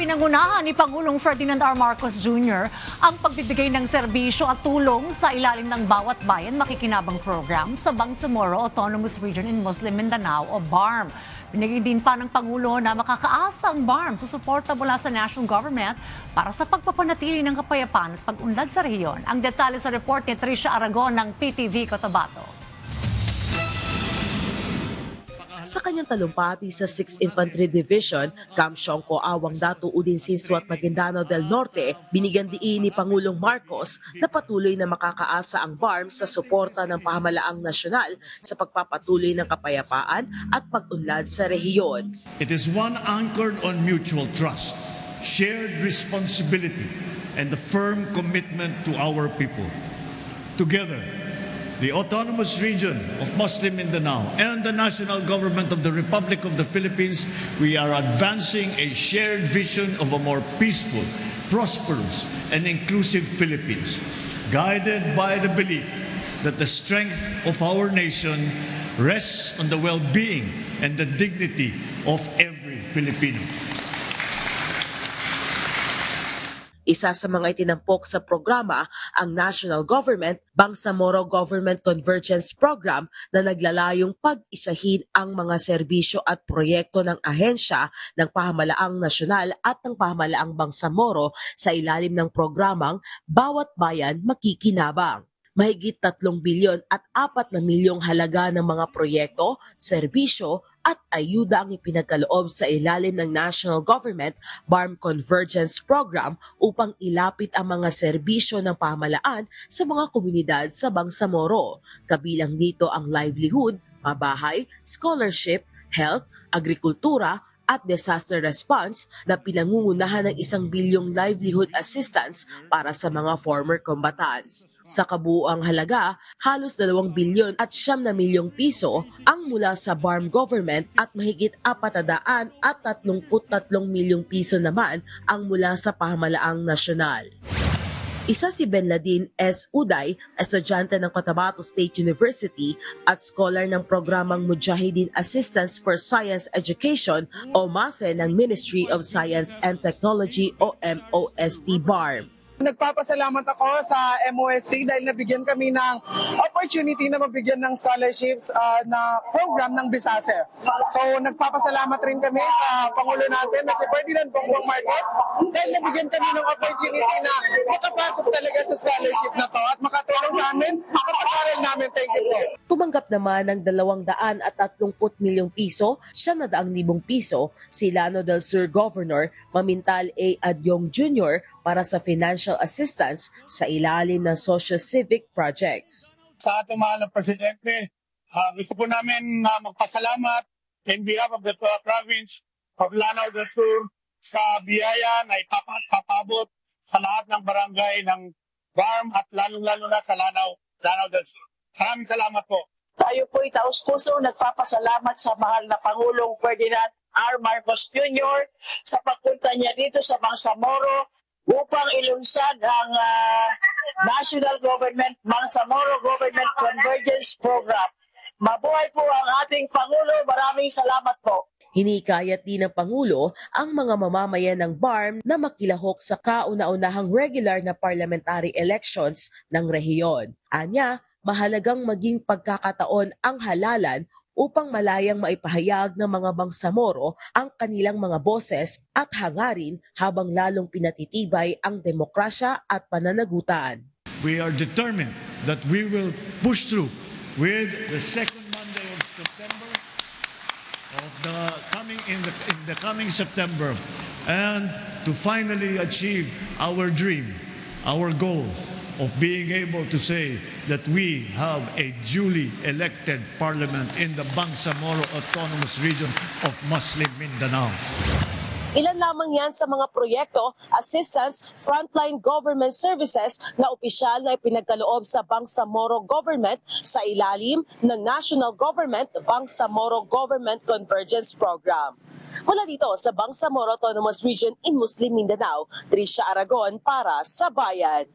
Pinangunahan ni Pangulong Ferdinand R. Marcos Jr. ang pagbibigay ng serbisyo at tulong sa ilalim ng Bawat Bayan Makikinabang Program sa Bangsamoro Autonomous Region in Muslim Mindanao o BARM. Binigay din pa ng Pangulo na makakaasa ang BARM sa suporta mula sa national government para sa pagpapanatili ng kapayapaan at pag-unlad sa rehiyon. Ang detalye sa report ni Tricia Aragon ng PTV Cotabato. Sa kanyang talumpati sa 6th Infantry Division, Camp Siongco, Awang Datu, Udin Sinsuat, Maguindanao del Norte, binigyan diin ni Pangulong Marcos na patuloy na makakaasa ang BARM sa suporta ng pamahalaang nasyonal sa pagpapatuloy ng kapayapaan at pag-unlad sa rehiyon. It is one anchored on mutual trust, shared responsibility, and the firm commitment to our people. Together, the Autonomous Region of Muslim Mindanao and the National Government of the Republic of the Philippines, we are advancing a shared vision of a more peaceful, prosperous, and inclusive Philippines, guided by the belief that the strength of our nation rests on the well-being and the dignity of every Filipino. Isa sa mga itinampok sa programa ang National Government Bangsamoro Government Convergence Program na naglalayong pag-isahin ang mga serbisyo at proyekto ng ahensya ng pamahalaang nasyonal at ng pamahalaang Bangsamoro sa ilalim ng programang Bawat Bayan Makikinabang. Mahigit 3 bilyon at 4 na milyong halaga ng mga proyekto, serbisyo at ayuda ang ipinagkaloob sa ilalim ng National Government BARM Convergence Program upang ilapit ang mga serbisyo ng pamahalaan sa mga komunidad sa Bangsamoro. Kabilang dito ang livelihood, mabahay, scholarship, health, agrikultura, at disaster response na pinangungunahan ng 1 bilyong livelihood assistance para sa mga former combatants. Sa kabuuang halaga, halos 2 bilyon at 9 na milyong piso ang mula sa BARM government at mahigit 433 milyong piso naman ang mula sa pamahalaang nasyonal. Isa si Benladin S. Uday, estudyante ng Cotabato State University at scholar ng programang Mujahideen Assistance for Science Education o MASE ng Ministry of Science and Technology o MOST BARM. Nagpapasalamat ako sa MOST dahil nabigyan kami ng opportunity na mabigyan ng scholarships na program ng BISASE. So nagpapasalamat rin kami sa Pangulo natin na si Ferdinand Bongbong Marcos dahil nabigyan kami ng opportunity na makapasok talaga sa scholarship na to at makatulong sa amin sa pag-aaral namin. Thank you po. Tumanggap naman ng 230 milyong piso, 900,000 piso si Llano del Sur Governor Mamintal A. Adyong Jr. para sa financial assistance sa ilalim ng socio-civic projects. Sa ating mahal na Presidente, gusto po namin magpasalamat in behalf of the province of Lanao del Sur sa biyaya na ipapabot sa lahat ng barangay ng BARM at lalong-lalo na sa Lanao del Sur. Maraming salamat po. Tayo po taos-puso nagpapasalamat sa mahal na Pangulong Ferdinand R. Marcos Jr. sa pagpunta niya dito sa Bangsamoro upang ilunsad ang National Government Bangsamoro Government Convergence Program. Mabuhay po ang ating Pangulo. Maraming salamat po. Hinikayat din ng Pangulo ang mga mamamayan ng BARM na makilahok sa kauna-unahang regular na parliamentary elections ng rehiyon. Anya, mahalagang maging pagkakataon ang halalan upang malayang maipahayag ng mga Bangsamoro ang kanilang mga boses at hangarin habang lalong pinatitibay ang demokrasya at pananagutan. We are determined that we will push through with the second Monday of September of the coming September and to finally achieve our dream, our goal of being able to say that we have a duly elected parliament in the Bangsamoro Autonomous Region of Muslim Mindanao. Ilan lamang yan sa mga proyekto, assistance, frontline government services na opisyal na ipinagkaloob sa Bangsamoro Government sa ilalim ng National Government Bangsamoro Government Convergence Program. Mula dito sa Bangsamoro Autonomous Region in Muslim Mindanao, Tricia Aragon para sa Bayan.